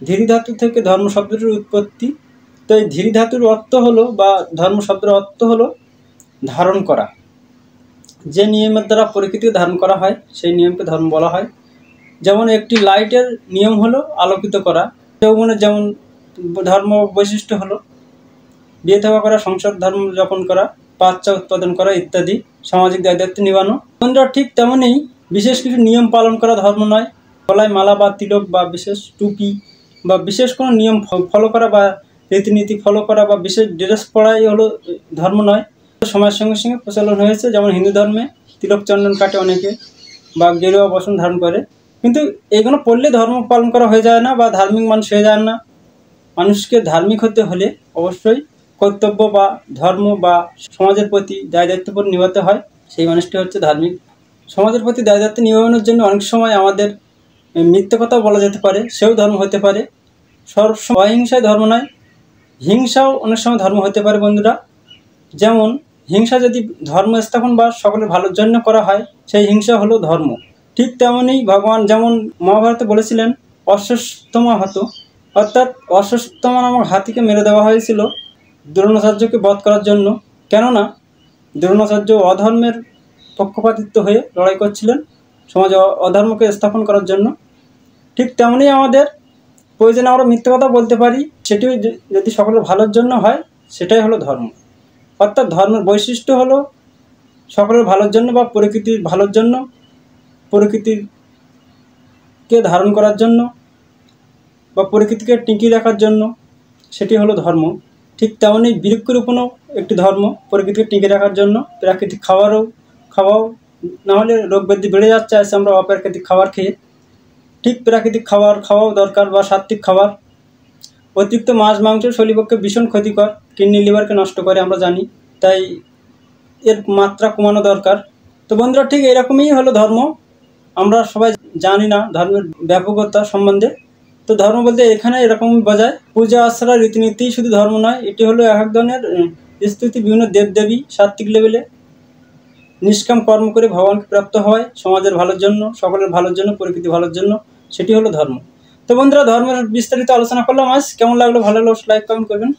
ধীরি ধাতু থেকে ধর্ম শব্দটির উৎপত্তি। তো এই ধীরি ধাতুর অর্থ হলো বা ধর্ম শব্দের অর্থ হলো ধারণ করা। যে নিয়মের দ্বারা প্রকৃতিকে ধারণ করা হয় সেই নিয়মকে ধর্ম বলা হয়। যেমন একটি লাইটের নিয়ম হলো আলোকিত করা। যৌবনের যেমন ধর্ম বৈশিষ্ট্য হলো বিয়ে থাকা করা, সংসার ধর্ম যাপন করা, বাচ্চা উৎপাদন করা ইত্যাদি, সামাজিক দায়িত্ব নিবানো। বন্ধুরা ঠিক তেমনই বিশেষ কিছু নিয়ম পালন করা ধর্ম নয়। গলায় মালা বা তিলক বা বিশেষ টুপি বা বিশেষ কোনো নিয়ম ফলো করা বা রীতিনীতি ফলো করা বা বিশেষ ড্রেস পরাই হলো ধর্ম নয়। সময়ের সঙ্গে সঙ্গে প্রচলন হয়েছে, যেমন হিন্দু ধর্মে তিলক চন্দন কাটে অনেকে বা গেরুয়া বসন ধারণ করে, কিন্তু এগুলো পড়লে ধর্ম পালন করা হয়ে যায় না বা ধার্মিক মানুষ হয়ে যায় না। মানুষকে ধার্মিক হতে হলে অবশ্যই কর্তব্য বা ধর্ম বা সমাজের প্রতি দায় দায়িত্ববোধ নিভাতে হয়, সেই মানুষটি হচ্ছে ধার্মিক। সমাজের প্রতি দায় দায়িত্ব নিবানোর জন্য অনেক সময় আমাদের মিথ্যে কথাও বলা যেতে পারে, সেও ধর্ম হতে পারে। সবসময় অহিংসাই ধর্ম নয়, হিংসাও অনেক সময় ধর্ম হতে পারে বন্ধুরা। যেমন হিংসা যদি ধর্ম স্থাপন বা সকলের ভালোর জন্য করা হয় সেই হিংসা হলো ধর্ম। ঠিক তেমনই ভগবান যেমন মহাভারতে বলেছিলেন অশ্বত্থামা হত, অর্থাৎ অশ্বত্থামা নামক হাতিকে মেরে দেওয়া হয়েছিল দ্রোণাচার্যকে বধ করার জন্য। কেননা দ্রোণাচার্য অধর্মের পক্ষপাতিত্ব হয়ে লড়াই করছিলেন সমাজে অধর্মকে স্থাপন করার জন্য। ঠিক তেমনই আমাদের প্রয়োজনে আমরা মিথ্যে কথা বলতে পারি, সেটিও যদি সকলের ভালোর জন্য হয় সেটাই হলো ধর্ম। অর্থাৎ ধর্মের বৈশিষ্ট্য হলো সকলের ভালোর জন্য বা প্রকৃতির ভালোর জন্য, প্রকৃতিকে ধারণ করার জন্য বা প্রকৃতিকে টিকিয়ে রাখার জন্য, সেটি হলো ধর্ম। ঠিক তেমনই বৃক্ষরোপণও একটি ধর্ম, প্রকৃতিকে টিকিয়ে রাখার জন্য। প্রাকৃতিক খাওয়াও না হলে রোগ ব্যাধি বেড়ে যাচ্ছে আজ আমরা অপ্রাকৃতিক খাবার খেয়ে। ঠিক প্রাকৃতিক খাবার খাওয়াও দরকার বা সাত্বিক খাবার। অতিরিক্ত মাছ মাংস শরীরের পক্ষে ভীষণ ক্ষতিকর, কিডনি লিভারকে নষ্ট করে আমরা জানি, তাই এর মাত্রা কমানো দরকার। তো বন্ধুরা ঠিক এরকমই হলো ধর্ম। আমরা সবাই জানি না ধর্মের ব্যাপকতা সম্বন্ধে। তো ধর্ম বলতে এখানে এরকম বোঝায় পূজা আশ্রা রীতিনীতি শুধু ধর্ম নয়, এটি হলো এক এক ধরনের স্তুতি বিভিন্ন দেবদেবী সাত্বিক লেভেলে নিষ্কাম কর্ম করে ভগবানকে প্রাপ্ত হয় সমাজের ভালোর জন্য, সকলের ভালোর জন্য, প্রকৃতি ভালোর জন্য, সেটি হলো ধর্ম। তো বন্ধুরা ধর্মের বিস্তারিত আলোচনা করলাম আজ। কেমন লাগলো? ভালো লাগলো লাইক কমেন্ট করবেন।